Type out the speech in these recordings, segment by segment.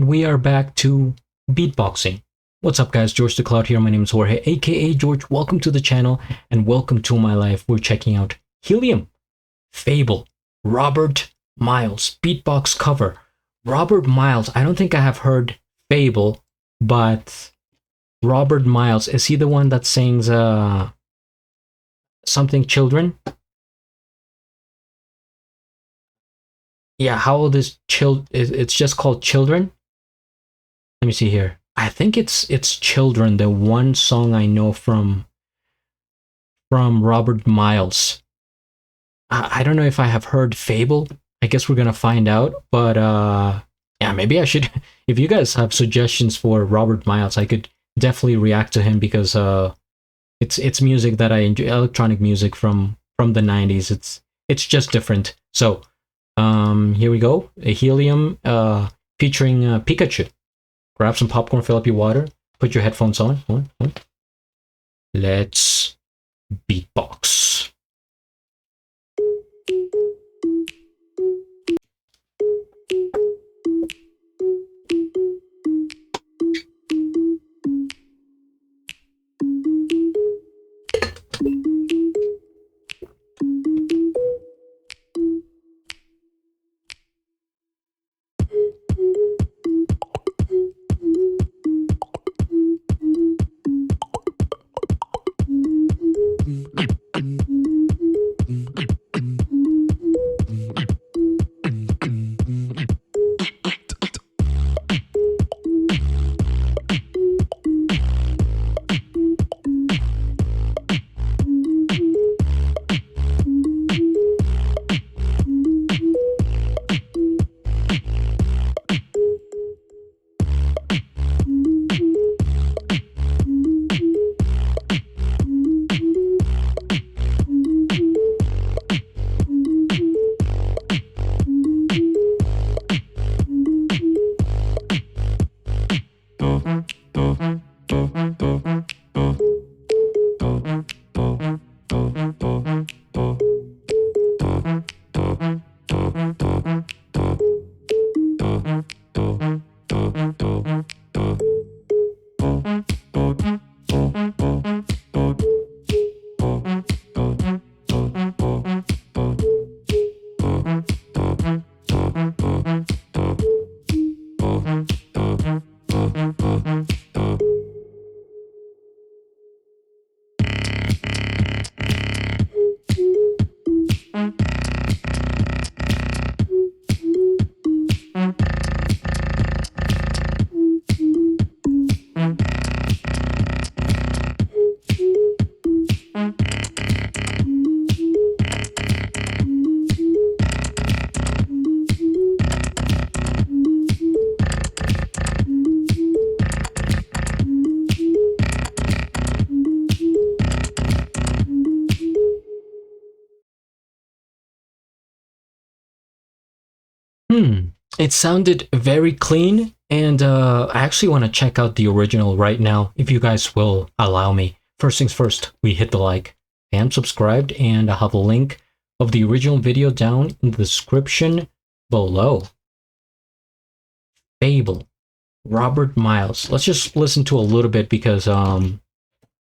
we are back to beatboxing. What's up guys, GeorgeTheCloud here, my name is Jorge, aka George. Welcome to the channel and welcome to my life. We're checking out Helium, Fable, Robert Miles, beatbox cover. Robert Miles, I don't think I have heard Fable, but Robert Miles, is he the one that sings something children? Yeah, how old is it's just called Children? Let me see here. I think it's Children, the one song I know from Robert Miles. I don't know if I have heard Fable. I guess we're gonna find out, but yeah, maybe I should. If you guys have suggestions for Robert Miles, I could definitely react to him, because it's music that I enjoy, electronic music from the 90s. It's just different. So here we go, a Helium featuring Pikachu. Grab some popcorn, fill up your water, put your headphones on. Let's beatbox. It sounded very clean, and I actually want to check out the original right now, if you guys will allow me. First things first, we hit the like and subscribed, and I have a link of the original video down in the description below. Fable, Robert Miles. Let's just listen to a little bit, because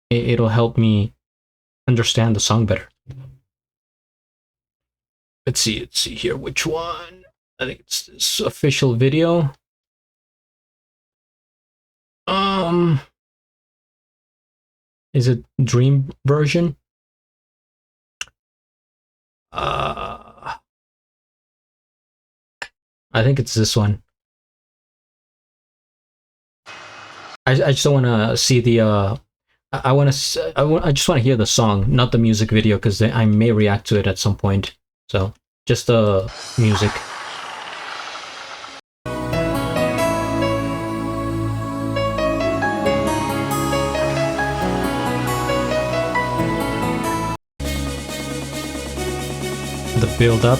it'll help me understand the song better. Let's see here, which one? I think it's this official video. Is it Dream version? I think it's this one. I just don't want to see the I just want to hear the song, not the music video, because I may react to it at some point. So just the music. The build up.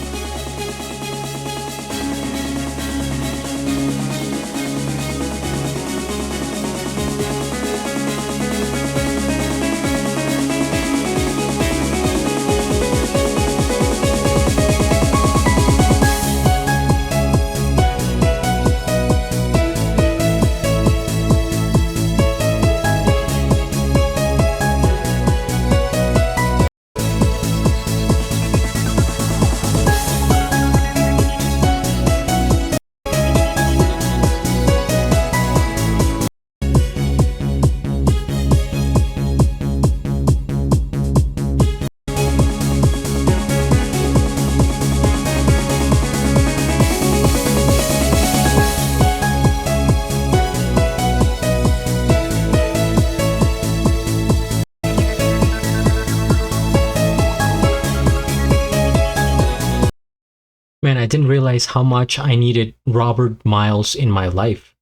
didn't realize how much I needed Robert Miles in my life.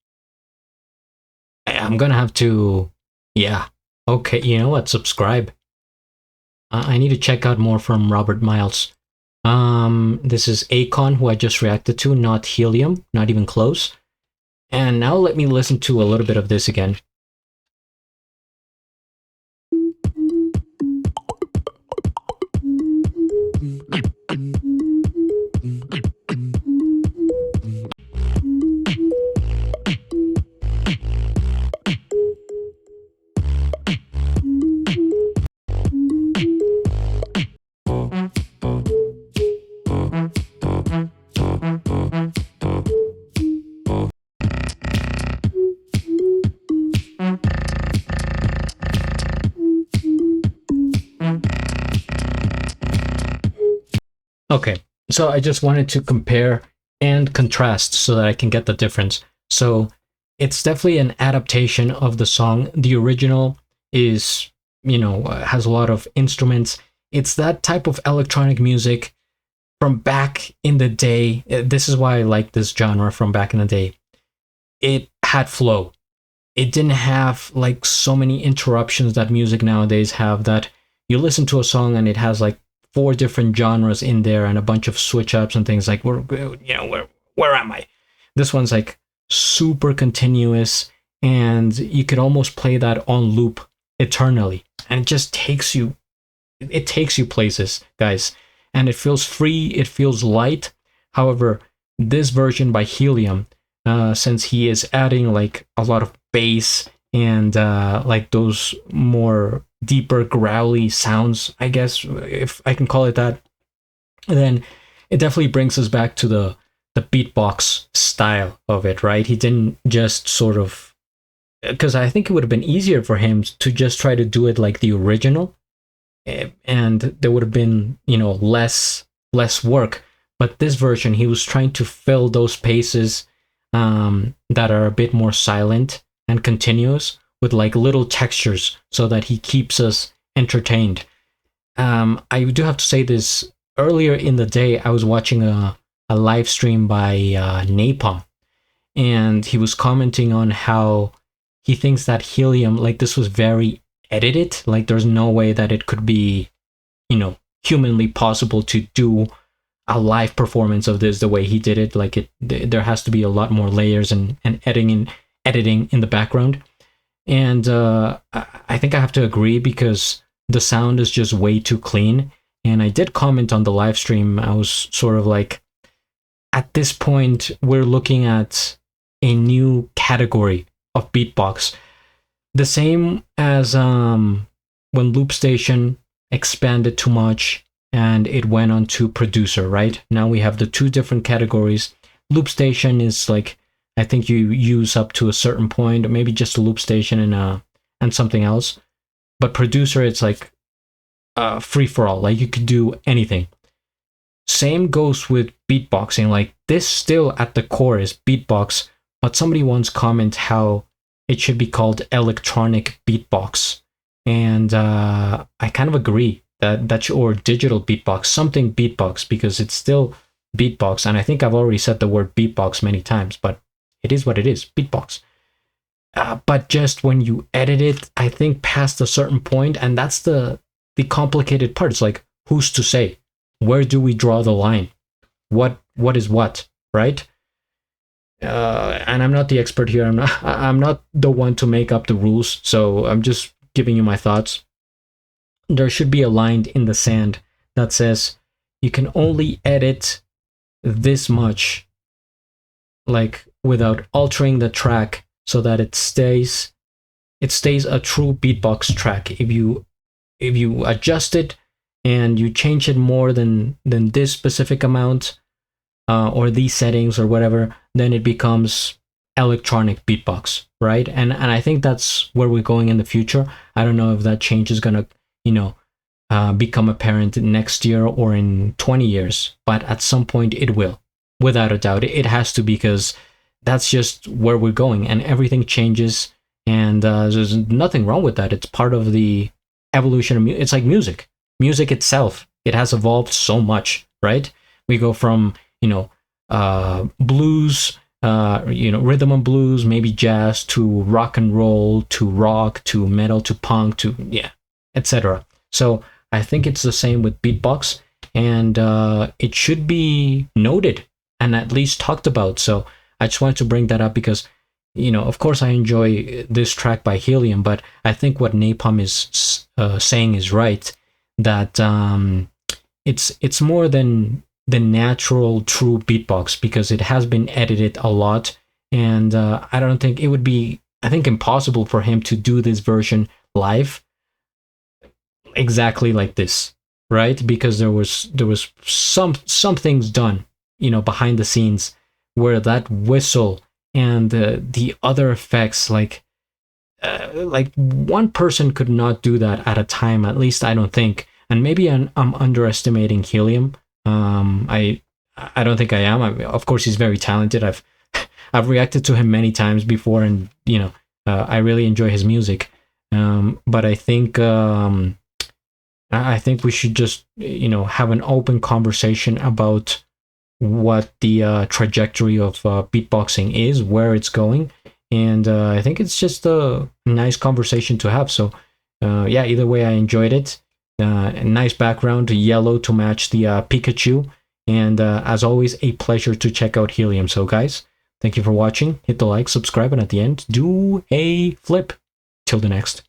I'm gonna have to, yeah. Okay, you know what? Subscribe. I need to check out more from Robert Miles. This is Akon, who I just reacted to, not Helium, not even close. And now let me listen to a little bit of this again. Okay, so I just wanted to compare and contrast so that I can get the difference. So it's definitely an adaptation of the song. The original is, has a lot of instruments. It's that type of electronic music from back in the day. This is why I like this genre from back in the day. It had flow. It didn't have like so many interruptions that music nowadays have, that you listen to a song and it has like 4 different genres in there and a bunch of switch ups and things like, where am I? This one's like super continuous, and you could almost play that on loop eternally, and it just takes you places, guys, and it feels free, it feels light. However, this version by Helium, since he is adding like a lot of bass and like those more deeper growly sounds, I guess, if I can call it that, then it definitely brings us back to the beatbox style of it, right? He didn't just sort of, because I think it would have been easier for him to just try to do it like the original, and there would have been, less work. But this version, he was trying to fill those spaces that are a bit more silent and continuous with like little textures so that he keeps us entertained. I do have to say this, earlier in the day, I was watching a live stream by Napalm, and he was commenting on how he thinks that Helium, like, this was very edited. Like, there's no way that it could be, humanly possible to do a live performance of this the way he did it. Like, there has to be a lot more layers and editing in the background. And I think I have to agree, because the sound is just way too clean. And I did comment on the live stream. I was sort of like, at this point, we're looking at a new category of beatbox. The same as when Loop Station expanded too much and it went on to producer, right? Now we have the 2 different categories. Loop Station is like, I think you use up to a certain point, or maybe just a loop station and something else. But producer, it's like free for all. Like, you could do anything. Same goes with beatboxing. Like, this still at the core is beatbox, but somebody once commented how it should be called electronic beatbox, and I kind of agree that or digital beatbox, something beatbox, because it's still beatbox. And I think I've already said the word beatbox many times, but it is what it is, beatbox. But just when you edit it, I think past a certain point, and that's the complicated part. It's like, who's to say? Where do we draw the line? What is what, right? And I'm not the expert here. I'm not the one to make up the rules. So I'm just giving you my thoughts. There should be a line in the sand that says you can only edit this much, like, without altering the track, so that it stays a true beatbox track. If you adjust it and you change it more than this specific amount, or these settings or whatever, then it becomes electronic beatbox, right? And I think that's where we're going in the future. I don't know if that change is gonna, become apparent next year or in 20 years, but at some point it will, without a doubt. It has to, because that's just where we're going, and everything changes, and there's nothing wrong with that. It's part of the evolution of music. It's like music itself. It has evolved so much, right? We go from blues, rhythm and blues, maybe jazz, to rock and roll, to rock, to metal, to punk, to etc. So I think it's the same with beatbox, and it should be noted and at least talked about. So I just wanted to bring that up because, of course, I enjoy this track by Helium, but I think what Napalm is saying is right. That it's more than the natural, true beatbox, because it has been edited a lot, and I don't think it would be, I think, impossible for him to do this version live exactly like this, right? Because there was some things done, behind the scenes, where that whistle and the other effects, like one person could not do that at a time, at least I don't think. And maybe I'm underestimating Helium. I don't think I am. Of course, he's very talented. I've reacted to him many times before, and I really enjoy his music. But I think we should just have an open conversation about what the trajectory of beatboxing is, where it's going, and I think it's just a nice conversation to have. So either way, I enjoyed it. A nice background, yellow to match the Pikachu, and as always, a pleasure to check out Helium. So guys, thank you for watching. Hit the like, subscribe, and at the end, do a flip. Till the next.